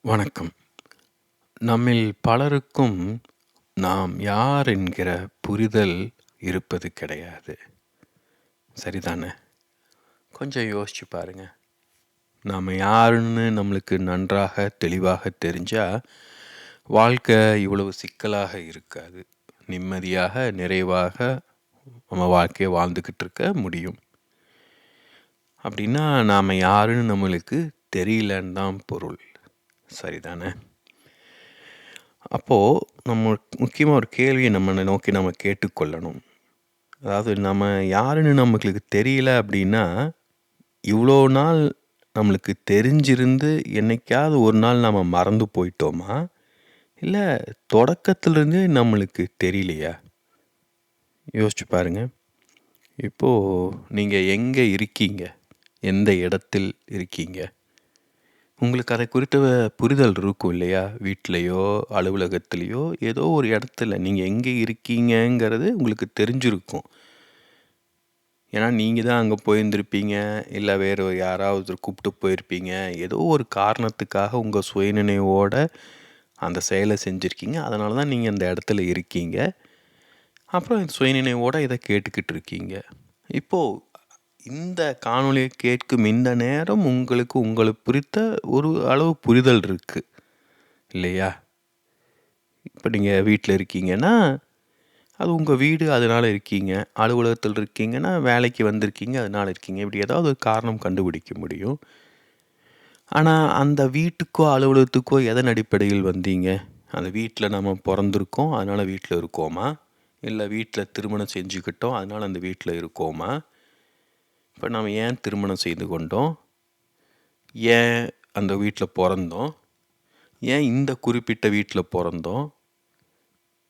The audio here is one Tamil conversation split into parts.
வணக்கம். நம்மில் பலருக்கும் நாம் யார் என்கிற புரிதல் இருப்பது கிடையாது. சரிதானே? கொஞ்சம் யோசிச்சு பாருங்க. நாம் யாருன்னு நம்மளுக்கு நன்றாக தெளிவாக தெரிஞ்சா வாழ்க்கை இவ்வளவு சிக்கலாக இருக்காது. நிம்மதியாக நிறைவாக நம்ம வாழ்க்கையை வாழ்ந்துக்கிட்டு இருக்க முடியும். அப்படின்னா நாம் யாருன்னு நம்மளுக்கு தெரியலன்னு தான் பொருள். சரிதானே? அப்போது நம்ம முக்கியமாக ஒரு கேள்வியை நம்ம நோக்கி நம்ம கேட்டுக்கொள்ளணும். அதாவது நம்ம யாருன்னு நம்மளுக்கு தெரியல அப்படின்னா, இவ்வளோ நாள் நம்மளுக்கு தெரிஞ்சிருந்து என்னைக்காவது ஒரு நாள் நம்ம மறந்து போயிட்டோமா? இல்லை தொடக்கத்திலிருந்தே நம்மளுக்கு தெரியலையா? யோசிச்சு பாருங்க. இப்போது நீங்கள் எங்கே இருக்கீங்க? எந்த இடத்தில் இருக்கீங்க? உங்களுக்கு அதை குறித்த புரிதல் இருக்கும் இல்லையா? வீட்லேயோ அலுவலகத்திலேயோ ஏதோ ஒரு இடத்துல நீங்கள் எங்கே இருக்கீங்கங்கிறது உங்களுக்கு தெரிஞ்சிருக்கும். ஏன்னா நீங்கள் தான் அங்கே போயிருந்திருப்பீங்க, இல்லை வேறு யாராவது கூப்பிட்டு போயிருப்பீங்க. ஏதோ ஒரு காரணத்துக்காக உங்கள் சுயநினைவோடு அந்த செயலை செஞ்சுருக்கீங்க. அதனால தான் நீங்கள் அந்த இடத்துல இருக்கீங்க. அப்புறம் சுயநினைவோடு இதை கேட்டுக்கிட்டு இருக்கீங்க. இப்போது இந்த காணொளியை கேட்கும் இந்த நேரம் உங்களுக்கு குறித்த ஒரு அளவு புரிதல் இருக்குது இல்லையா? இப்போ நீங்கள் வீட்டில் இருக்கீங்கன்னா அது உங்கள் வீடு, அதனால் இருக்கீங்க. அலுவலகத்தில் இருக்கீங்கன்னா வேலைக்கு வந்திருக்கீங்க, அதனால் இருக்கீங்க. இப்படி ஏதாவது ஒரு காரணம் கண்டுபிடிக்க முடியும். ஆனால் அந்த வீட்டுக்கோ அலுவலகத்துக்கோ எதன் அடிப்படையில் வந்தீங்க? அந்த வீட்டில் நம்ம பிறந்திருக்கோம், அதனால் வீட்டில் இருக்கோமா? இல்லை வீட்டில் திருமணம் செஞ்சுக்கிட்டோம், அதனால் அந்த வீட்டில் இருக்கோமா? இப்போ நாம் ஏன் திருமணம் செய்து கொண்டோம்? ஏன் அந்த வீட்டில் பிறந்தோம்? ஏன் இந்த குறிப்பிட்ட வீட்டில் பிறந்தோம்?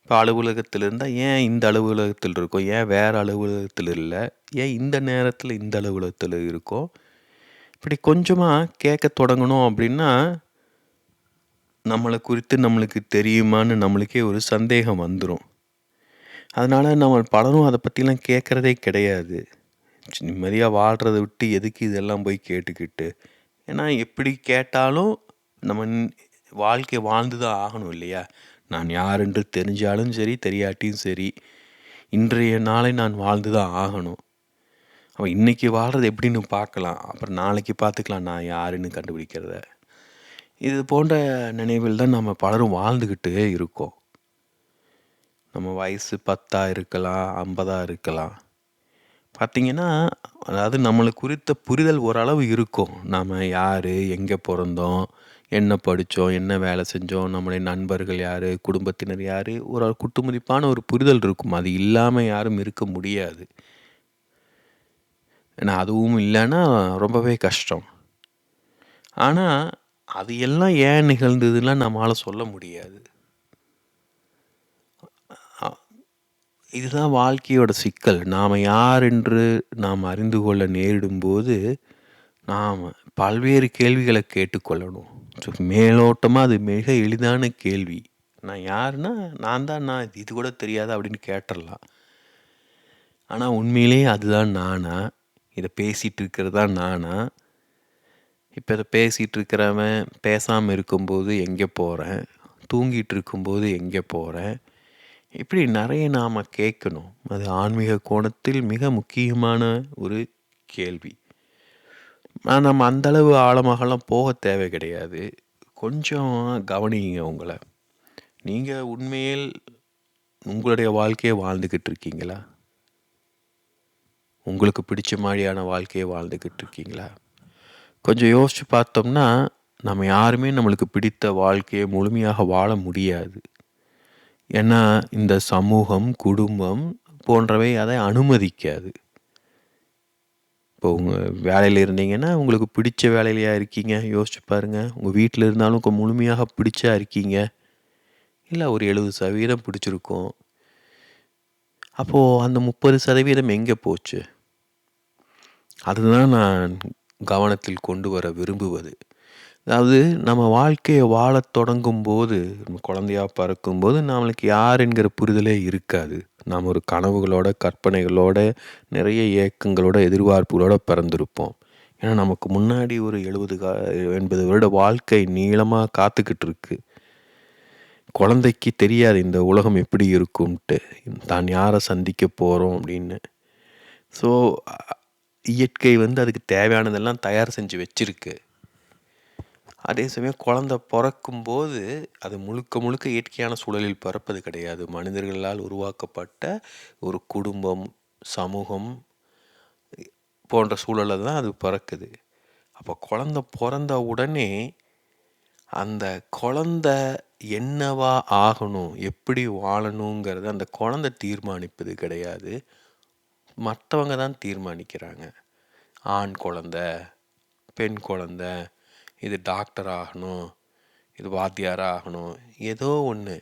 இப்போ அலுவலகத்தில் இருந்தால் ஏன் இந்த அலுவலகத்தில் இருக்கோம்? ஏன் வேறு அலுவலகத்தில் இல்லை? ஏன் இந்த நேரத்தில் இந்த அலுவலகத்தில் இருக்கோம்? இப்படி கொஞ்சமாக கேட்க தொடங்கணும் அப்படின்னா நம்மளை குறித்து நம்மளுக்கு தெரியுமான்னு நம்மளுக்கே ஒரு சந்தேகம் வந்துடும். அதனால் நம்ம பலரும் அதை பற்றிலாம் கேட்குறதே கிடையாது. நிம்மதியாக வாழ்கிறத விட்டு எதுக்கு இதெல்லாம் போய் கேட்டுக்கிட்டு? ஏன்னா எப்படி கேட்டாலும் நம்ம வாழ்க்கை வாழ்ந்து தான் ஆகணும் இல்லையா? நான் யார் என்று தெரிஞ்சாலும் சரி, தெரியாட்டியும் சரி, இன்றைய நாளை நான் வாழ்ந்து தான் ஆகணும். அவன் இன்றைக்கி வாழ்கிறது எப்படின்னு பார்க்கலாம், அப்புறம் நாளைக்கு பார்த்துக்கலாம் நான் யாருன்னு கண்டுபிடிக்கிறத. இது போன்ற நினைவில் தான் நம்ம பலரும் வாழ்ந்துக்கிட்டே இருக்கோம். நம்ம வயசு 10 இருக்கலாம், 50 இருக்கலாம். பார்த்திங்கன்னா அதாவது நம்மளுக்கு குறித்த புரிதல் ஓரளவு இருக்கும். நாம் யார், எங்கே பிறந்தோம், என்ன படித்தோம், என்ன வேலை செஞ்சோம், நம்முடைய நண்பர்கள் யார், குடும்பத்தினர் யார், ஒரு குத்துமதிப்பான ஒரு புரிதல் இருக்கும். அது இல்லாமல் யாரும் இருக்க முடியாது. ஏன்னா அதுவும் இல்லைன்னா ரொம்பவே கஷ்டம். ஆனால் அது எல்லாம் ஏன் நிகழ்ந்ததுலாம் நம்மளால் சொல்ல முடியாது. இதுதான் வாழ்க்கையோட சிக்கல். நாம் யார் என்று நாம் அறிந்து கொள்ள நேரிடும்போது நாம் பல்வேறு கேள்விகளை கேட்டுக்கொள்ளணும். மேலோட்டமாக அது மிக எளிதான கேள்வி. நான் யாருன்னா நான் இது கூட தெரியாது அப்படின்னு கேட்டுடலாம். ஆனால் உண்மையிலேயே அதுதான் நானா? இதை பேசிகிட்டு இருக்கிறது தான் நானா? இப்போ இதை பேசிகிட்டு இருக்கிறவன் பேசாமல் இருக்கும்போது எங்கே போகிறேன்? தூங்கிட்டு இருக்கும்போது எங்கே போகிறேன்? இப்படி நிறைய நாம் கேட்கணும். அது ஆன்மீக கோணத்தில் மிக முக்கியமான ஒரு கேள்வி. நம்ம அந்தளவு ஆழமாகலாம் போக தேவை கிடையாது. கொஞ்சம் கவனிங்க உங்களை. நீங்கள் உண்மையில் உங்களுடைய வாழ்க்கையை வாழ்ந்துக்கிட்டு இருக்கீங்களா? உங்களுக்கு பிடிச்ச மாதிரியான வாழ்க்கையை வாழ்ந்துக்கிட்டு இருக்கீங்களா? கொஞ்சம் யோசித்து பார்த்தோம்னா நம்ம யாருமே நம்மளுக்கு பிடித்த வாழ்க்கையை முழுமையாக வாழ முடியாது. ஏன்னா இந்த சமூகம், குடும்பம் போன்றவை அதை அனுமதிக்காது. இப்போ உங்கள் வேலையில் இருந்தீங்கன்னா உங்களுக்கு பிடிச்ச வேலையிலையா இருக்கீங்க? யோசிச்சு பாருங்கள். உங்கள் வீட்டில் இருந்தாலும் முழுமையாக பிடிச்சா இருக்கீங்க? இல்லை ஒரு 70% பிடிச்சிருக்கும். அப்போது அந்த 30% எங்கே போச்சு? அதுதான் நான் கவனத்தில் கொண்டு வர விரும்புவது. அதாவது நம்ம வாழ்க்கையை வாழத் தொடங்கும் போது, நம்ம குழந்தையாக பிறக்கும்போது நம்மளுக்கு யார் என்கிற புரிதலே இருக்காது. நாம் ஒரு கனவுகளோட, கற்பனைகளோட, நிறைய ஏக்கங்களோட, எதிர்பார்ப்புகளோட பிறந்திருப்போம். ஏன்னா நமக்கு முன்னாடி ஒரு 80 வருட வாழ்க்கை நீளமாக காத்துக்கிட்டு இருக்கு. குழந்தைக்கு தெரியாது இந்த உலகம் எப்படி இருக்கும்ட்டு, தான் யாரை சந்திக்க போகிறோம் அப்படின்னு. ஸோ இயற்கை வந்து அதுக்கு தேவையானதெல்லாம் தயார் செஞ்சு வச்சிருக்கு. அதே சமயம் குழந்தை பிறக்கும்போது அது முழுக்க முழுக்க இயற்கையான சூழலில் பிறப்பது கிடையாது. மனிதர்களால் உருவாக்கப்பட்ட ஒரு குடும்பம், சமூகம் போன்ற சூழலில் தான் அது பிறக்குது. அப்போ குழந்தை பிறந்த உடனே அந்த குழந்தை என்னவா ஆகணும், எப்படி வாழணுங்கிறத அந்த குழந்தை தீர்மானிப்பது கிடையாது, மற்றவங்க தான் தீர்மானிக்கிறாங்க. ஆண் குழந்தை, பெண் குழந்தை, இது டாக்டர் ஆகணும், இது வாத்தியாராக ஆகணும், ஏதோ ஒன்று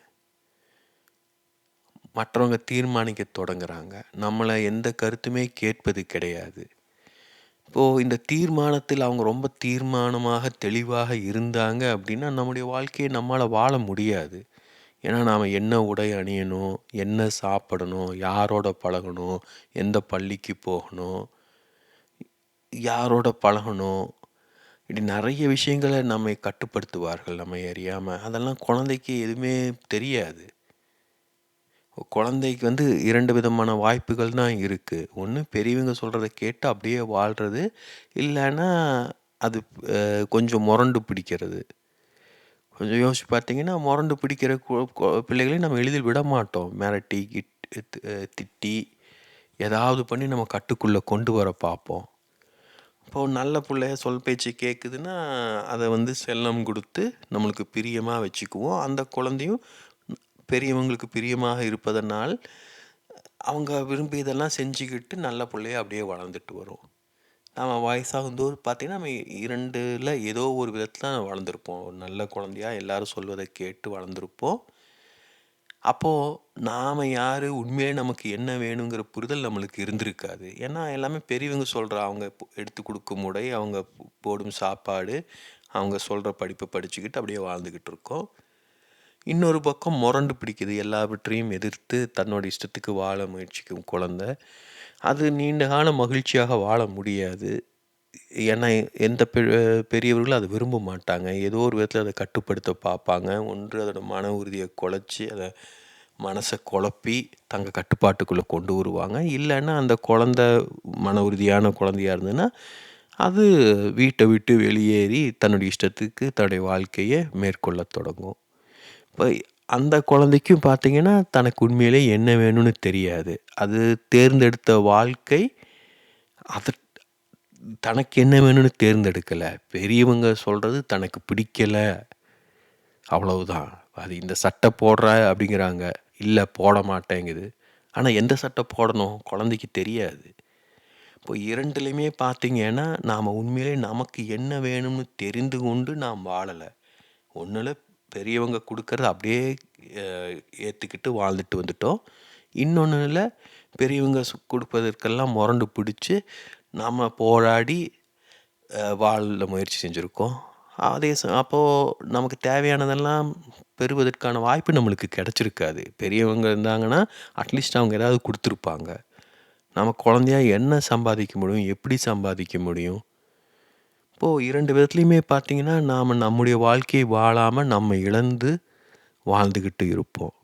மற்றவங்க தீர்மானிக்க தொடங்குறாங்க. நம்மளை எந்த கருத்துமே கேட்பது கிடையாது. இப்போது இந்த தீர்மானத்தில் அவங்க ரொம்ப தீர்மானமாக தெளிவாக இருந்தாங்க அப்படின்னா நம்முடைய வாழ்க்கையை நம்மளால் வாழ முடியாது. ஏன்னா நாம் என்ன உடை அணியணும், என்ன சாப்பிடணும், யாரோட பழகணும், எந்த பள்ளிக்கு போகணும், யாரோட பழகணும், இப்படி நிறைய விஷயங்களை நம்மை கட்டுப்படுத்துவார்கள் நம்மை அறியாமல். அதெல்லாம் குழந்தைக்கு எதுவுமே தெரியாது. குழந்தைக்கு வந்து 2 விதமான வாய்ப்புகள் தான் இருக்குது. ஒன்று பெரியவங்க சொல்கிறத கேட்டு அப்படியே வாழ்கிறது, இல்லைன்னா அது கொஞ்சம் முரண்டு பிடிக்கிறது. கொஞ்சம் யோசிச்சு பார்த்தீங்கன்னா முரண்டு பிடிக்கிற பிள்ளைகளையும் நம்ம எளிதில் விட மாட்டோம். மிரட்டி திட்டி ஏதாவது பண்ணி நம்ம கட்டுக்குள்ளே கொண்டு வர பார்ப்போம். இப்போது நல்ல பிள்ளைய சொல் பேச்சு கேட்குதுன்னா அதை வந்து செல்லம் கொடுத்து நம்மளுக்கு பிரியமாக வச்சுக்குவோம். அந்த குழந்தையும் பெரியவங்களுக்கு பிரியமாக இருப்பதனால் அவங்க விரும்பியதெல்லாம் செஞ்சுக்கிட்டு நல்ல பிள்ளைய அப்படியே வளர்ந்துட்டு வரும். நம்ம வயசாகும்போது பார்த்திங்கன்னா நம்ம 2ல் ஏதோ ஒரு விதத்தில் வளர்ந்துருப்போம். ஒரு நல்ல குழந்தையா எல்லோரும் சொல்வதை கேட்டு வளர்ந்துருப்போம். அப்போது நாம் யார், உண்மையிலே நமக்கு என்ன வேணுங்கிற புரிதல் நம்மளுக்கு இருந்திருக்காது. ஏன்னா எல்லாமே பெரியவங்க சொல்கிற, அவங்க எடுத்து கொடுக்கும் உடை, அவங்க போடும் சாப்பாடு, அவங்க சொல்கிற படிப்பை படிச்சுக்கிட்டு அப்படியே வாழ்ந்துக்கிட்டு இருக்கோம். இன்னொரு பக்கம் முரண்டு பிடிக்குது, எல்லாவற்றையும் எதிர்த்து தன்னோட இஷ்டத்துக்கு வாழ முயற்சிக்கும் குழந்தை. அது நீண்ட கால மகிழ்ச்சியாக வாழ முடியாது. ஏன்னா எந்த பெரியவர்களும் அதை விரும்ப மாட்டாங்க. ஏதோ ஒரு விதத்தில் அதை கட்டுப்படுத்த பார்ப்பாங்க. ஒன்று அதோட மன உறுதியை குலைச்சி அதை மனசை குழப்பி தங்கள் கட்டுப்பாட்டுக்குள்ளே கொண்டு வருவாங்க. இல்லைன்னா அந்த குழந்தை மன உறுதியான குழந்தையாக இருந்ததுன்னா அது வீட்டை விட்டு வெளியேறி தன்னுடைய இஷ்டத்துக்கு தன்னுடைய வாழ்க்கையை மேற்கொள்ள தொடங்கும். இப்போ அந்த குழந்தைக்கும் பார்த்திங்கன்னா தனக்கு உண்மையிலே என்ன வேணும்னு தெரியாது. அது தேர்ந்தெடுத்த வாழ்க்கை அது தனக்கு என்ன வேணும்னு தேர்ந்தெடுக்கலை. பெரியவங்க சொல்கிறது தனக்கு பிடிக்கலை, அவ்வளவுதான். அது இந்த சட்டை போடுற அப்படிங்கிறாங்க, இல்லை போட மாட்டேங்குது. ஆனால் எந்த சட்டை போடணும் குழந்தைக்கு தெரியாது. இப்போ 2லையுமே பார்த்திங்கன்னா நாம் உண்மையிலே நமக்கு என்ன வேணும்னு தெரிந்து கொண்டு நாம் வாழலை. ஒன்றில் பெரியவங்க கொடுக்கறத அப்படியே ஏற்றுக்கிட்டு வாழ்ந்துட்டு வந்துட்டோம். இன்னொன்றுல பெரியவங்க கொடுப்பதற்கெல்லாம் முரண்டு பிடிச்சி நாம் போராடி வாழ முயற்சி செஞ்சுருக்கோம். அதே அப்போது நமக்கு தேவையானதெல்லாம் பெறுவதற்கான வாய்ப்பு நம்மளுக்கு கிடச்சிருக்காது. பெரியவங்க இருந்தாங்கன்னா அட்லீஸ்ட் அவங்க ஏதாவது கொடுத்துருப்பாங்க. நம்ம குழந்தையா என்ன சம்பாதிக்க முடியும், எப்படி சம்பாதிக்க முடியும்? இப்போது 2 விதத்துலையுமே பார்த்திங்கன்னா நாம் நம்முடைய வாழ்க்கையை வாழாமல் நம்ம இழந்து வாழ்ந்துக்கிட்டு இருப்போம்.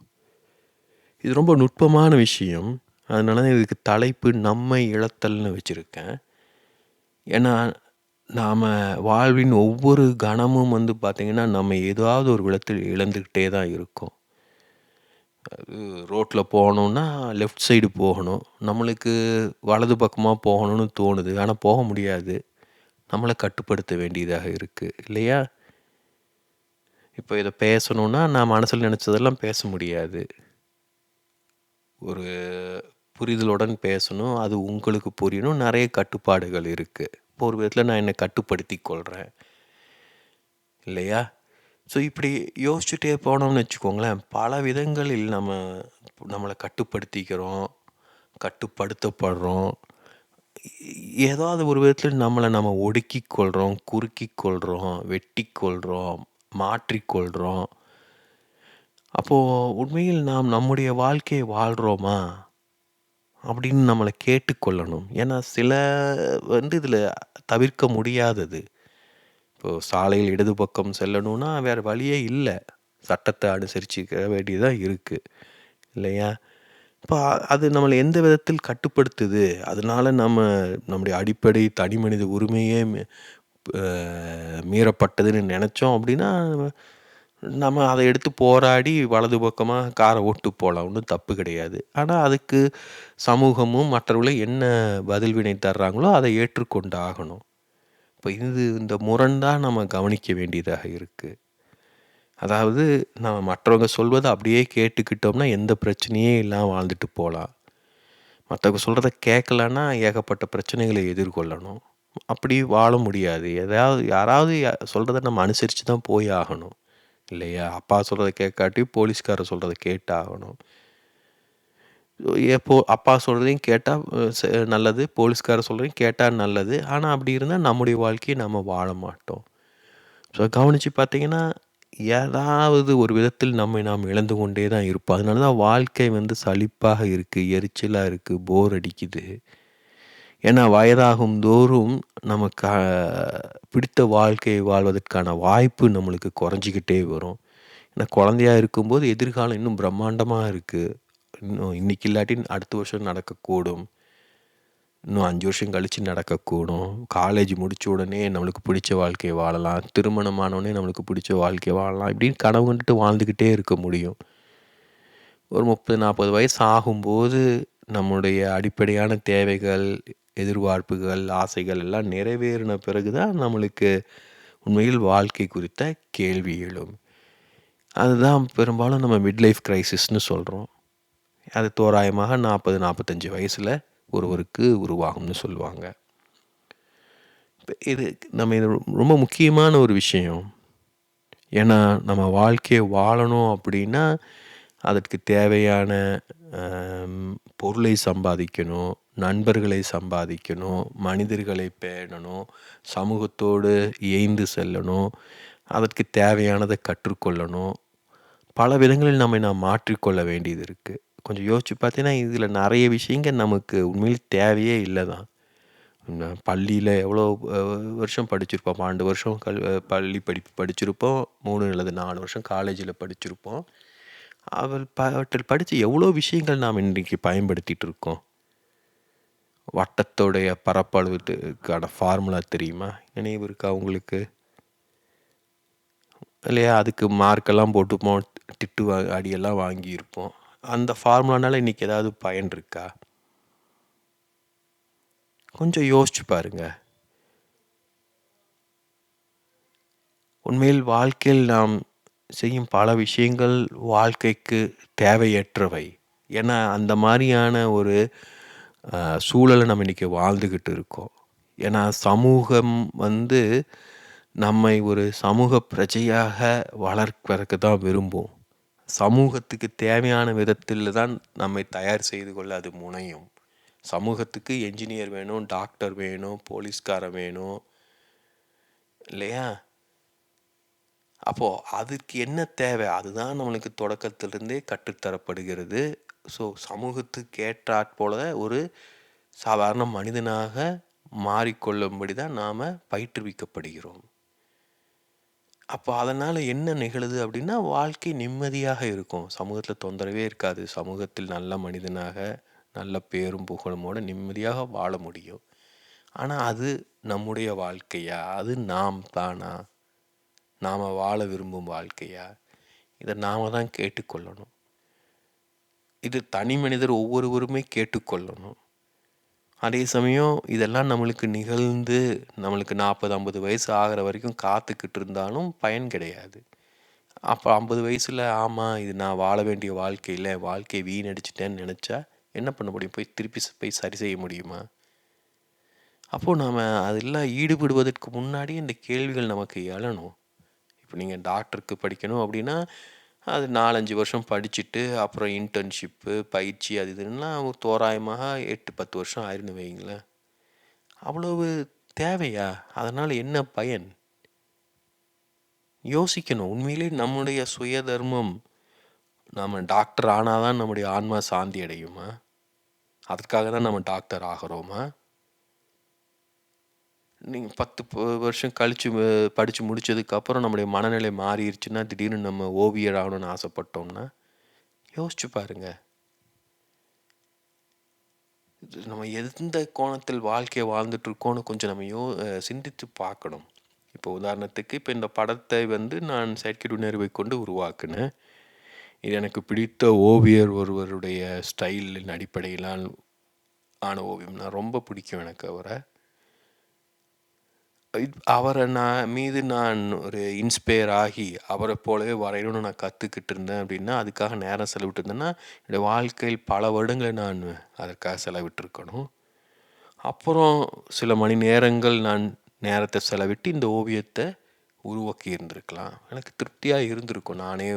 இது ரொம்ப நுட்பமான விஷயம். அதனால தான் இதுக்கு தலைப்பு நம்மை இழத்தல்னு வச்சுருக்கேன். ஏன்னா நாம் வாழ்வின் ஒவ்வொரு கணமும் வந்து பார்த்திங்கன்னா நம்ம ஏதாவது ஒரு விதத்தில் இழந்துக்கிட்டே தான் இருக்கோம். அது ரோட்டில் போகணுன்னா லெஃப்ட் சைடு போகணும், நம்மளுக்கு வலது பக்கமாக போகணும்னு தோணுது, ஆனால் போக முடியாது. நம்மளை கட்டுப்படுத்த வேண்டியதாக இருக்குது இல்லையா? இப்போ இதை பேசணுன்னா நான் மனசில் நினச்சதெல்லாம் பேச முடியாது. ஒரு புரிதலுடன் பேசணும், அது உங்களுக்கு புரியணும், நிறைய கட்டுப்பாடுகள் இருக்குது. இப்போ ஒரு விதத்தில் நான் என்னை கட்டுப்படுத்தி கொள்கிறேன் இல்லையா? ஸோ இப்படி யோசிச்சுட்டே போனோம்னு வச்சுக்கோங்களேன், பல விதங்களில் நம்மளை கட்டுப்படுத்திக்கிறோம், கட்டுப்படுத்தப்படுறோம். ஏதாவது ஒரு விதத்தில் நம்ம ஒடுக்கி கொள்கிறோம், குறுக்கி கொள்கிறோம், வெட்டி கொள்கிறோம், மாற்றிக்கொள்கிறோம். அப்போது உண்மையில் நாம் நம்முடைய வாழ்க்கையை வாழ்கிறோமா? அப்படின்னு நம்மளை கேட்டுக்கொள்ளணும். ஏன்னா சில இதில் தவிர்க்க முடியாதது. இப்போ சாலையில் இடது பக்கம் செல்லணும்னா வேறு வழியே இல்லை, சட்டத்தை அனுசரிச்சுக்க வேண்டியதாக இருக்குது இல்லையா? இப்போ அது நம்மளை எந்த விதத்தில் கட்டுப்படுத்துது? அதனால நம்முடைய அடிப்படை தனி மனித உரிமையே மீறப்பட்டதுன்னு நினச்சோம் அப்படின்னா, நம்ம அதை எடுத்து போராடி வலது பக்கமாக காரை ஓட்டு போகலாம், ஒன்றும் தப்பு கிடையாது. ஆனால் அதுக்கு சமூகமும் மற்றவர்களும் என்ன பதில்வினை தர்றாங்களோ அதை ஏற்றுக்கொண்டு ஆகணும். இப்போ இந்த முரண் தான் நம்ம கவனிக்க வேண்டியதாக இருக்குது. அதாவது நம்ம மற்றவங்க சொல்வதை அப்படியே கேட்டுக்கிட்டோம்னா எந்த பிரச்சனையே இல்லாமல் வாழ்ந்துட்டு போகலாம். மற்றவங்க சொல்கிறத கேட்கலன்னா ஏகப்பட்ட பிரச்சனைகளை எதிர்கொள்ளணும். அப்படி வாழ முடியாது. யாராவது சொல்கிறத நம்ம அனுசரித்து தான் போய் ஆகணும் இல்லையா? அப்பா சொல்கிறத கேட்காட்டி போலீஸ்காரர் சொல்கிறத கேட்டாகணும். அப்பா சொல்கிறதையும் கேட்டால் நல்லது, போலீஸ்காரர் சொல்கிறதையும் கேட்டால் நல்லது. ஆனால் அப்படி இருந்தால் நம்முடைய வாழ்க்கையை நம்ம வாழ மாட்டோம். ஸோ கவனித்து பார்த்தீங்கன்னா, ஏதாவது ஒரு விதத்தில் நம்மை நாம் இழந்து கொண்டே தான் இருப்போம். அதனால தான் வாழ்க்கை சலிப்பாக இருக்குது, எரிச்சலாக இருக்குது, போர் அடிக்குது. ஏன்னா வயதாகும் தோறும் நமக்கு பிடித்த வாழ்க்கையை வாழ்வதற்கான வாய்ப்பு நம்மளுக்கு குறைஞ்சிக்கிட்டே வரும். ஏன்னா குழந்தையா இருக்கும்போது எதிர்காலம் இன்னும் பிரம்மாண்டமாக இருக்குது. இன்னும் இன்றைக்கி இல்லாட்டி அடுத்த வருஷம் நடக்கக்கூடும். இன்னும் 5 வருஷம் கழித்து நடக்கக்கூடும். காலேஜ் முடித்த உடனே நம்மளுக்கு பிடிச்ச வாழ்க்கையை வாழலாம். திருமணமானோடனே நம்மளுக்கு பிடிச்ச வாழ்க்கையை வாழலாம். இப்படின்னு கனவு கண்டுட்டு வாழ்ந்துக்கிட்டே இருக்க முடியும். ஒரு 30-40 வயசு ஆகும்போது நம்முடைய அடிப்படையான தேவைகள், எதிர்பார்ப்புகள், ஆசைகள் எல்லாம் நிறைவேறின பிறகு தான் நம்மளுக்கு உண்மையில் வாழ்க்கை குறித்த கேள்வி எழும். அதுதான் பெரும்பாலும் நம்ம மிட் லைஃப் கிரைசிஸ்னு சொல்கிறோம். அது தோராயமாக 40-45 வயசில் ஒருவருக்கு உருவாகும்னு சொல்லுவாங்க. இது ரொம்ப முக்கியமான ஒரு விஷயம். ஏன்னா நம்ம வாழ்க்கையை வாழணும் அப்படின்னா அதற்கு தேவையான பொருளை சம்பாதிக்கணும், நண்பர்களை சம்பாதிக்கணும், மனிதர்களை பேணணும், சமூகத்தோடு இயைந்து செல்லணும், அதற்கு தேவையானதை கற்றுக்கொள்ளணும். பல விதங்களில் நாம் மாற்றிக்கொள்ள வேண்டியது இருக்குது. கொஞ்சம் யோசித்து பார்த்தீங்கன்னா இதில் நிறைய விஷயங்கள் நமக்கு உண்மையில் தேவையே இல்லை தான். பள்ளியில் எவ்வளோ வருஷம் படிச்சிருப்போம், 12 வருஷம் பள்ளி படிப்பு படிச்சிருப்போம், 3 அல்லது 4 வருஷம் காலேஜில் படிச்சிருப்போம். அவற்றில் படித்து எவ்வளோ விஷயங்கள் நாம் இன்றைக்கி பயன்படுத்திகிட்டு இருக்கோம். வட்டத்தோடைய பரப்பளவுக்கான ஃபார்முலா தெரியுமா? நினைவு இருக்கா உங்களுக்கு? இல்லையா? அதுக்கு மார்க்கெல்லாம் போட்டுப்போம், திட்டு அடியெல்லாம் வாங்கியிருப்போம். அந்த ஃபார்முலானால இன்றைக்கி ஏதாவது பயன் இருக்கா? கொஞ்சம் யோசிச்சு பாருங்க. உண்மையில் வாழ்க்கையில் நாம் செய்யும் பல விஷயங்கள் வாழ்க்கைக்கு தேவையற்றவை. ஏன்னா அந்த மாதிரியான ஒரு சூழலை நம்ம இன்றைக்கி வாழ்ந்துக்கிட்டு இருக்கோம். ஏன்னா சமூகம் நம்மை ஒரு சமூக பிரஜையாக வளர்ப்பதற்கு தான் விரும்பும். சமூகத்துக்கு தேவையான விதத்தில் தான் நம்மை தயார் செய்து கொள்ள அது முனையும். சமூகத்துக்கு என்ஜினியர் வேணும், டாக்டர் வேணும், போலீஸ்காரன் வேணும் இல்லையா? அப்போது அதுக்கு என்ன தேவை? அதுதான் நம்மளுக்கு தொடக்கத்திலிருந்தே கற்றுத்தரப்படுகிறது. ஸோ சமூகத்துக்கு ஏற்றாற்போல ஒரு சாதாரண மனிதனாக மாறிக்கொள்ளும்படி தான் நாம் பயிற்றுவிக்கப்படுகிறோம். அப்போ அதனால் என்ன நிகழுது அப்படின்னா வாழ்க்கை நிம்மதியாக இருக்கும். சமூகத்தில் தொந்தரவே இருக்காது. சமூகத்தில் நல்ல மனிதனாக நல்ல பேரும் புகழுமோடு நிம்மதியாக வாழ முடியும். ஆனால் அது நம்முடைய வாழ்க்கையா? அது நாம் தானா? நாம் வாழ விரும்பும் வாழ்க்கையா? இதை நாம் தான் கேட்டுக்கொள்ளணும். இது தனி மனிதர் ஒவ்வொருவருமே கேட்டுக்கொள்ளணும். அதே சமயம் இதெல்லாம் நம்மளுக்கு நிகழ்ந்து நம்மளுக்கு 40-50 வயசு ஆகிற வரைக்கும் காத்துக்கிட்டு இருந்தாலும் பயன் கிடையாது. அப்போ 50 வயசில் ஆமாம் இது நான் வாழ வேண்டிய வாழ்க்கையில் வாழ்க்கையை வீணடிச்சிட்டேன்னு நினச்சா என்ன பண்ண முடியும்? திருப்பி சரி செய்ய முடியுமா? அப்போது நாம் அதெல்லாம் ஈடுபடுவதற்கு முன்னாடி இந்த கேள்விகள் நமக்கு எழணும். இப்போ நீங்கள் டாக்டருக்கு படிக்கணும் அப்படின்னா அது 4-5 வருஷம் படிச்சுட்டு அப்புறம் இன்டர்ன்ஷிப்பு, பயிற்சி அது இதுன்னா தோராயமாக 8-10 வருஷம் ஆயிருன்னு வைங்களேன். அவ்வளவு தேவையா? அதனால் என்ன பயன்? யோசிக்கணும். உண்மையிலே நம்முடைய சுய தர்மம், நம்ம டாக்டர் ஆனால் தான் நம்முடைய ஆன்மா சாந்தி அடையுமா? அதுக்காக தான் நம்ம டாக்டர் ஆகிறோமா? நீங்கள் 10 வருஷம் கழித்து படித்து முடித்ததுக்கப்புறம் நம்முடைய மனநிலை மாறிடுச்சுன்னா திடீர்னு நம்ம ஓவியர் ஆகணும்னு ஆசைப்பட்டோம்னா யோசிச்சு பாருங்க. நம்ம எந்த கோணத்தில் வாழ்க்கையை வாழ்ந்துட்டு இருக்கோன்னு கொஞ்சம் நம்ம சிந்தித்து பார்க்கணும். இப்போ உதாரணத்துக்கு இப்போ இந்த படத்தை வந்து நான் செயற்கை நுண்ணறிவை கொண்டு உருவாக்குனேன். இது எனக்கு பிடித்த ஓவியர் ஒருவருடைய ஸ்டைலின் அடிப்படையிலான ஆன ஓவியம். நான் ரொம்ப பிடிக்கும் எனக்கு அவரை. அவரை நான் ஒரு இன்ஸ்பயர் ஆகி அவரை போலவே வரையணும்னு நான் கற்றுக்கிட்டு இருந்தேன் அப்படின்னா, அதுக்காக நேரம் செலவிட்டு இருந்தேன்னா என்னுடைய வாழ்க்கையில் பல வருடங்களை நான் அதற்காக செலவிட்டிருக்கணும். அப்புறம் சில மணி நேரங்கள் நான் நேரத்தை செலவிட்டு இந்த ஓவியத்தை உருவாக்கி இருந்திருக்கலாம். எனக்கு திருப்தியாக இருந்திருக்கும் நானே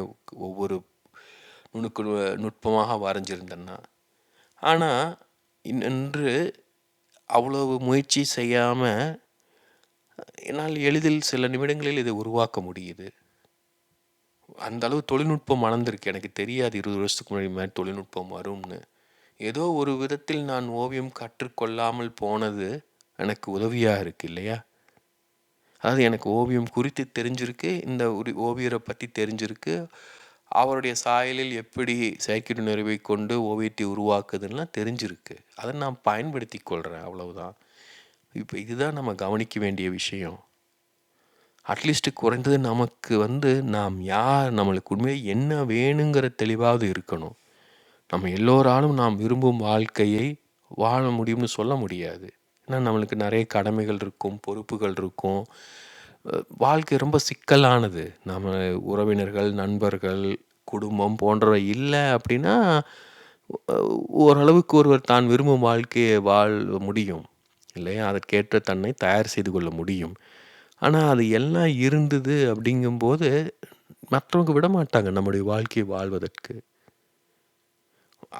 ஒவ்வொரு நுட்பமாக வரைஞ்சிருந்தேன்னா. ஆனால் இன்று அவ்வளவு முயற்சி செய்யாமல் என்னால் எளிதில் சில நிமிடங்களில் இதை உருவாக்க முடியுது. அந்த அளவு தொழில்நுட்பம் வளர்ந்துருக்கு. எனக்கு தெரியாது 20 வருஷத்துக்கு முன்னாடி மாதிரி தொழில்நுட்பம் வரும்னு. ஏதோ ஒரு விதத்தில் நான் ஓவியம் கற்றுக்கொள்ளாமல் போனது எனக்கு உதவியாக இருக்குது இல்லையா? அதாவது எனக்கு ஓவியம் குறித்து தெரிஞ்சிருக்கு, இந்த ஓவியரை பற்றி தெரிஞ்சிருக்கு, அவருடைய சாயலில் எப்படி செயற்கை நுண்ணறிவை கொண்டு ஓவியத்தை உருவாக்குதுன்னெலாம் தெரிஞ்சிருக்கு. அதை நான் பயன்படுத்தி கொள்கிறேன், அவ்வளவுதான். இப்போ இதுதான் நம்ம கவனிக்க வேண்டிய விஷயம். அட்லீஸ்ட்டு குறைந்தது நமக்கு வந்து நாம் யார், நம்மளுக்கு உண்மையாக என்ன வேணுங்கிற தெளிவாவது இருக்கணும். நம்ம எல்லோராலும் நாம் விரும்பும் வாழ்க்கையை வாழ முடியும்னு சொல்ல முடியாது. ஏன்னா நம்மளுக்கு நிறைய கடமைகள் இருக்கும், பொறுப்புகள் இருக்கும். வாழ்க்கை ரொம்ப சிக்கலானது. நம்ம உறவினர்கள், நண்பர்கள், குடும்பம் போன்றவை இல்லை அப்படின்னா ஓரளவுக்கு ஒருவர் தான் விரும்பும் வாழ்க்கையை வாழ முடியும் இல்லையா? அதற்கேற்ற தன்னை தயார் செய்து கொள்ள முடியும். ஆனால் அது எல்லாம் இருந்தது அப்படிங்கும்போது மற்றவங்க விட மாட்டாங்க நம்முடைய வாழ்க்கையை வாழ்வதற்கு.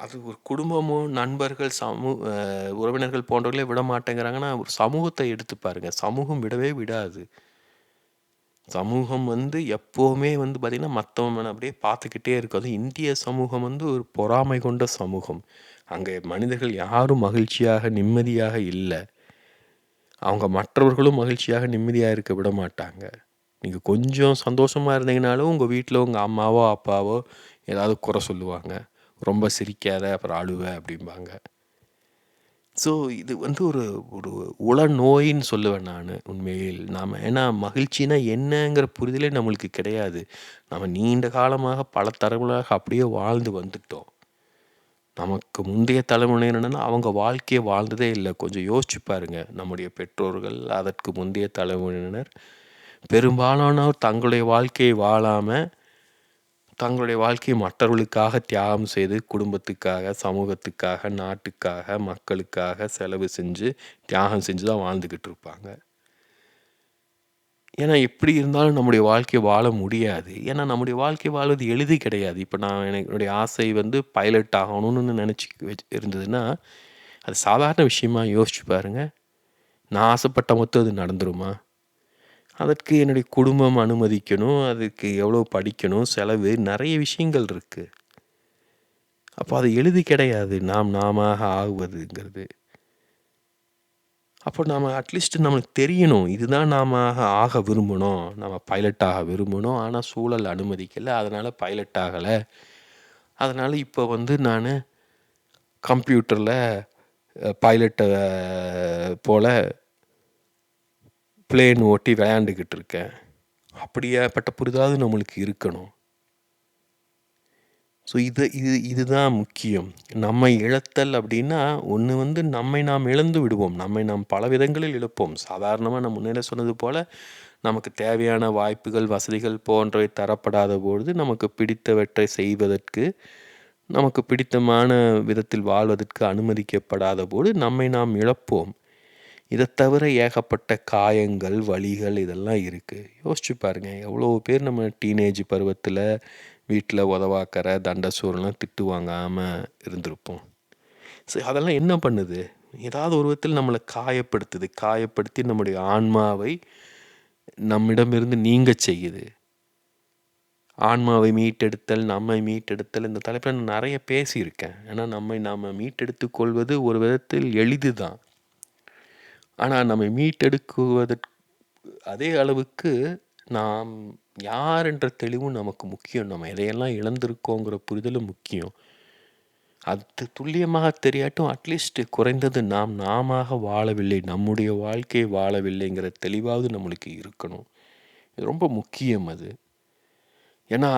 அது ஒரு குடும்பமோ, நண்பர்கள், உறவினர்கள் போன்றவர்களே விட மாட்டேங்கிறாங்கன்னா, ஒரு சமூகத்தை எடுத்து பாருங்க. சமூகம் விடவே விடாது. சமூகம் வந்து எப்போவுமே வந்து பார்த்திங்கன்னா, மற்றவங்க அப்படியே பார்த்துக்கிட்டே இருக்கும். அதுவும் இந்திய சமூகம் வந்து ஒரு பொறாமை கொண்ட சமூகம். அங்கே மனிதர்கள் யாரும் மகிழ்ச்சியாக, நிம்மதியாக இல்லை. அவங்க மற்றவர்களும் மகிழ்ச்சியாக, நிம்மதியாக இருக்க விட மாட்டாங்க. நீங்கள் கொஞ்சம் சந்தோஷமாக இருந்தீங்கனாலும் உங்கள் வீட்டில் உங்கள் அம்மாவோ, அப்பாவோ ஏதாவது குறை சொல்லுவாங்க. ரொம்ப சிரிக்காத, அப்புறம் அழுவ அப்படிம்பாங்க. ஸோ இது வந்து ஒரு ஒரு உளநோயின்னு சொல்லுவேன் நான் உண்மையில். ஏன்னா மகிழ்ச்சினா என்னங்கிற புரிதலே நம்மளுக்கு கிடையாது. நம்ம நீண்ட காலமாக பல தலைமுறையாக அப்படியே வாழ்ந்து வந்துட்டோம். நமக்கு முந்தைய தலைமுறையினர்னா அவங்க வாழ்க்கையை வாழ்ந்ததே இல்லை. கொஞ்சம் யோசிச்சு பாருங்க. நம்முடைய பெற்றோர்கள், அதற்கு முந்தைய தலைமுறையினர் பெரும்பாலானோர் தங்களுடைய வாழ்க்கையை வாழாமல் தங்களுடைய வாழ்க்கையை மற்றவர்களுக்காக தியாகம் செய்து குடும்பத்துக்காக, சமூகத்துக்காக, நாட்டுக்காக, மக்களுக்காக செலவு செஞ்சு தியாகம் செஞ்சு தான் வாழ்ந்துக்கிட்டு இருப்பாங்க. ஏன்னா எப்படி இருந்தாலும் நம்முடைய வாழ்க்கையை வாழ முடியாது. ஏன்னா நம்முடைய வாழ்க்கை வாழ்வது எளிது கிடையாது. இப்போ நான் என்னுடைய ஆசை வந்து பைலட் ஆகணும்னு நினச்சி இருந்ததுன்னா அது சாதாரண விஷயமா யோசிச்சு பாருங்கள். நான் ஆசைப்பட்ட மொத்தம் அது நடந்துருமா? அதற்கு என்னுடைய குடும்பம் அனுமதிக்கணும், அதுக்கு எவ்வளோ படிக்கணும், செலவு நிறைய விஷயங்கள் இருக்குது. அப்போ அது எளிது கிடையாது நாம ஆகுவதுங்கிறது. அப்போ நாம் அட்லீஸ்ட் நம்மளுக்கு தெரியணும், இதுதான் நாம் ஆக விரும்பணும், நம்ம பைலட் ஆக விரும்பணும். ஆனால் சூழல் அனுமதிக்கலை, அதனால் பைலட் ஆகலை. அதனால் இப்போ வந்து நான் கம்ப்யூட்டரில் பைலட்டை போல் பிளேன் ஓட்டி விளையாண்டுக்கிட்டு இருக்கேன். அப்படியாப்பட்ட புரிதாவது நம்மளுக்கு இருக்கணும். ஸோ இதுதான் முக்கியம். நம்மை இழத்தல் அப்படின்னா ஒன்று வந்து நம்மை நாம் இழந்து விடுவோம். நம்மை நாம் பல விதங்களில் இழப்போம். சாதாரணமாக நான் முன்னே சொன்னது போல் நமக்கு தேவையான வாய்ப்புகள், வசதிகள் போன்றவை தரப்படாத பொழுது நமக்கு பிடித்தவற்றை செய்வதற்கு, நமக்கு பிடித்தமான விதத்தில் வாழ்வதற்கு அனுமதிக்கப்படாத போது நம்மை நாம் இழப்போம். இதை தவிர ஏகப்பட்ட காயங்கள், வலிகள் இதெல்லாம் இருக்குது. யோசிச்சு பாருங்கள், எவ்வளோ பேர் நம்ம டீனேஜ் பருவத்தில் வீட்டில் உதவாக்கற, தண்டசோறுலாம் திட்டு வாங்காமல் இருந்திருப்போம். சரி, அதெல்லாம் என்ன பண்ணுது? ஏதாவது ஒரு விதத்தில் நம்மளை காயப்படுத்துது. காயப்படுத்தி நம்முடைய ஆன்மாவை நம்மிடமிருந்து நீங்க செய்யுது. ஆன்மாவை மீட்டெடுத்தல், நம்மை மீட்டெடுத்தல் இந்த தலைப்பில் நான் நிறைய பேசியிருக்கேன். ஏன்னா நம்மை நாம் மீட்டெடுத்துக் கொள்வது ஒரு விதத்தில் எளிது தான். ஆனால் நம்மை மீட்டெடுக்குவதற்கு அதே அளவுக்கு நாம் யார் என்ற தெளிவும் நமக்கு முக்கியம். நம்ம எதையெல்லாம் இழந்திருக்கோங்கிற புரிதலும் முக்கியம். அது துல்லியமாக தெரியாட்டும் அட்லீஸ்ட் குறைந்தது நாமாக வாழவில்லை, நம்முடைய வாழ்க்கையை வாழவில்லைங்கிற தெளிவாவது நம்மளுக்கு இருக்கணும். இது ரொம்ப முக்கியம் அது. ஏன்னா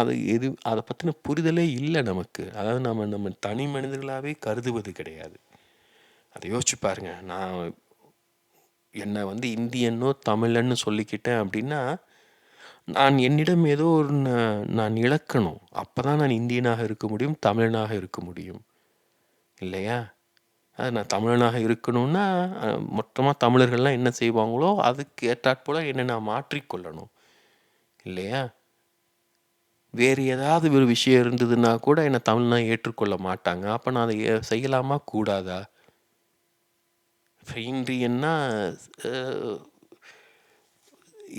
அதை பற்றின புரிதலே இல்லை நமக்கு. அதாவது நம்ம தனி மனிதர்களாகவே கருதுவது கிடையாது. அதை யோசிச்சு பாருங்க. நான் என்னை இந்தியனோ தமிழன்னு சொல்லிக்கிட்டேன் அப்படின்னா, நான் என்னிடம் ஏதோ ஒரு நான் இழக்கணும். அப்போ தான் நான் இந்தியனாக இருக்க முடியும், தமிழனாக இருக்க முடியும் இல்லையா? அது நான் தமிழனாக இருக்கணும்னா மொத்தமாக தமிழர்கள்லாம் என்ன செய்வாங்களோ அதுக்கு ஏற்றாற்போல் என்னை நான் மாற்றிக்கொள்ளணும் இல்லையா? வேறு ஏதாவது ஒரு விஷயம் இருந்ததுன்னா கூட என்னை தமிழ்னா ஏற்றுக்கொள்ள மாட்டாங்க. அப்போ நான் அதை செய்யலாமா கூடாதா? இந்தியன்னா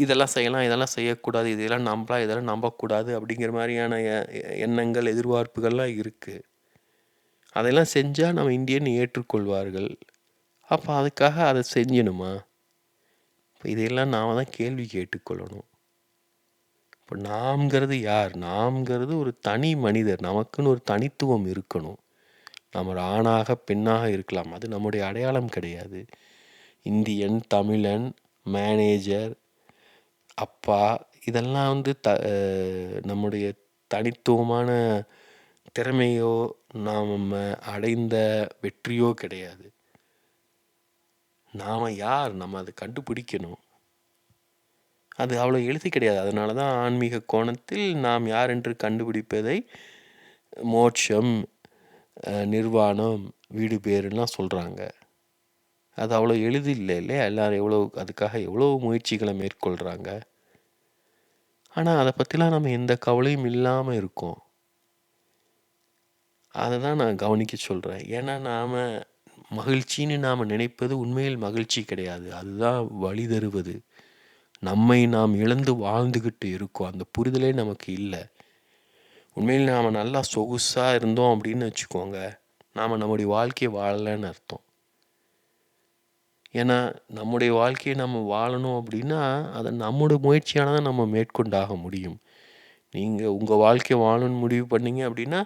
இதெல்லாம் செய்யலாம், இதெல்லாம் செய்யக்கூடாது, இதெல்லாம் நம்பலாம், இதெல்லாம் நம்பக்கூடாது அப்படிங்கிற மாதிரியான எண்ணங்கள், எதிர்பார்ப்புகள்லாம் இருக்குது. அதெல்லாம் செஞ்சால் நம்ம இந்தியன் ஏற்றுக்கொள்வார்கள். அப்போ அதுக்காக அதை செஞ்சணுமா? இப்போ இதையெல்லாம் நாம் தான் கேள்வி கேட்டுக்கொள்ளணும். இப்போ நாம்ங்கிறது யார்? நாம்ங்கிறது ஒரு தனி மனிதர். நமக்குன்னு ஒரு தனித்துவம் இருக்கணும். நம்ம ஒரு ஆணாக பெண்ணாக இருக்கலாம், அது நம்முடைய அடையாளம் கிடையாது. இந்தியன், தமிழன், மேனேஜர், அப்பா இதெல்லாம் நம்முடைய தனித்துவமான திறமையோ நாம் அடைந்த வெற்றியோ கிடையாது. நாம் யார்? நம்ம அதை கண்டுபிடிக்கணும். அது அவ்வளோ எளிது கிடையாது. அதனால தான் ஆன்மீக கோணத்தில் நாம் யார் என்று கண்டுபிடிப்பதை மோட்சம், நிர்வாணம், வீடு பேருலாம் சொல்கிறாங்க. அது அவ்வளோ எளிது இல்லை இல்லையா? எல்லோரும் அதுக்காக எவ்வளோ முயற்சிகளை மேற்கொள்கிறாங்க. ஆனால் அதை பற்றிலாம் நம்ம எந்த கவலையும் இல்லாமல் இருக்கோம். அதை தான் நான் கவனிக்க சொல்கிறேன். ஏன்னா நாம் மகிழ்ச்சின்னு நாம் நினைப்பது உண்மையில் மகிழ்ச்சி கிடையாது. அதுதான் வழி தருவது. நம்மை நாம் இழந்து வாழ்ந்துக்கிட்டு இருக்கோம். அந்த புரிதலே நமக்கு இல்லை. உண்மையில் நாம் நல்லா சொகுசாக இருந்தோம் அப்படின்னு வச்சுக்கோங்க, நாம் நம்முடைய வாழ்க்கையை வாழலைன்னு அர்த்தம். ஏன்னா நம்முடைய வாழ்க்கையை நம்ம வாழணும் அப்படின்னா அதை நம்முடைய முயற்சியான தான் நம்ம மேற்கொண்டாக முடியும். நீங்கள் உங்கள் வாழ்க்கையை வாழணும்னு முடிவு பண்ணீங்க அப்படின்னா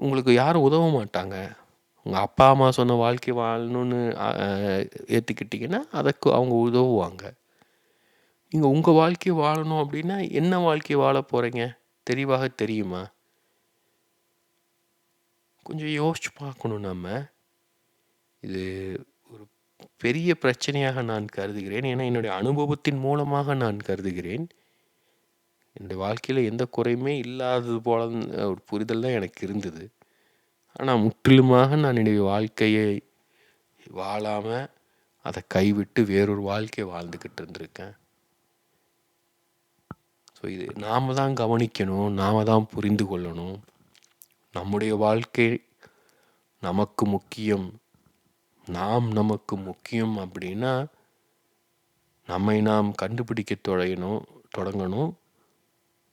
உங்களுக்கு யாரும் உதவ மாட்டாங்க. உங்கள் அப்பா அம்மா சொன்ன வாழ்க்கை வாழணும்னு ஏற்றுக்கிட்டிங்கன்னா அதுக்கு அவங்க உதவுவாங்க. நீங்கள் உங்கள் வாழ்க்கையை வாழணும் அப்படின்னா என்ன வாழ்க்கையை வாழ போகிறீங்க தெளிவாக தெரியுமா? கொஞ்சம் யோசிச்சு பார்க்கணும் நம்ம. இது ஒரு பெரிய பிரச்சனையாக நான் கருதுகிறேன். ஏன்னா என்னுடைய அனுபவத்தின் மூலமாக நான் கருதுகிறேன். என்னுடைய வாழ்க்கையில் எந்த குறையுமே இல்லாதது போல ஒரு புரிதல் தான் எனக்கு இருந்தது. ஆனால் முற்றிலுமாக நான் என்னுடைய வாழ்க்கையை வாழாமல் அதை கைவிட்டு வேறொரு வாழ்க்கையை வாழ்ந்துக்கிட்டு இருந்திருக்கேன். ஸோ இது நாம் தான் கவனிக்கணும், நாம் தான் புரிந்து கொள்ளணும். நம்முடைய வாழ்க்கை நமக்கு முக்கியம், நமக்கு முக்கியம் அப்படின்னா நம்மை நாம் கண்டுபிடிக்க தொடங்கணும்.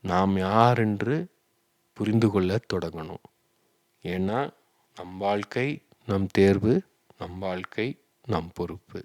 நாம் யார் என்று புரிந்து கொள்ள தொடங்கணும். ஏன்னா நம் வாழ்க்கை நம் தேர்வு, நம் வாழ்க்கை நம் பொறுப்பு.